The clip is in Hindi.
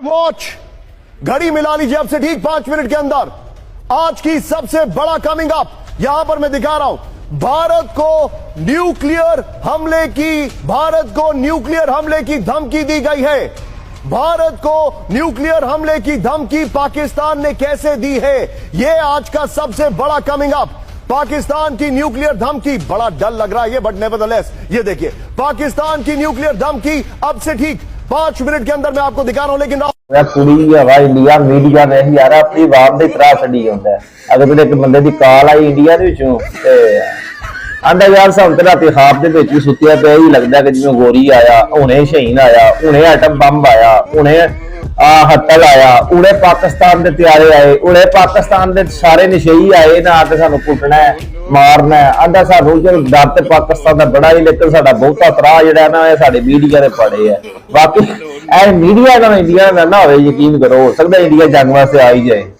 वॉच घड़ी मिला लीजिए अब से ठीक 5 मिनट के अंदर। आज की सबसे बड़ा कमिंग अप यहां पर मैं दिखा रहा हूं। भारत को न्यूक्लियर हमले की धमकी दी गई है। भारत को न्यूक्लियर हमले की धमकी पाकिस्तान ने कैसे दी है, यह आज का सबसे बड़ा कमिंग अप। पाकिस्तान की न्यूक्लियर धमकी, बड़ा डर लग रहा है ये, बट नेवरदलेस ये देखिए पाकिस्तान की न्यूक्लियर धमकी अब से ठीक 5 मिनट के अंदर मैं आपको दिखा रहा हूं। लेकिन कुड़ी हवा इंडिया मीडिया ने यार अपनी आवाम की तरह छड़ी होंगे। अगर एक बंदे की कॉल आई इंडिया आंदा यार साहब तो रात खाब के सुत्या पे ही लगता कि जिवें गोरी आया, हुणे शहीन आया, हुणे एटम बंब आया, हुणे हट्टल आया, उड़े पाकिस्तान के त्यारे आए, उड़े पाकिस्तान के सारे निशेई आए ना आके सानू कुटना है, मारना है। आंदा सानू जो डर तो पाकिस्तान का बड़ा ही, लेकिन साडा बहुता त्राह जिहड़ा ना ये साडे मीडिया दे पड़े है। बाकी मीडिया का इंडिया का ना हो, यकीन करो हो सकता इंडिया जंग वास्ते आ ही जाए।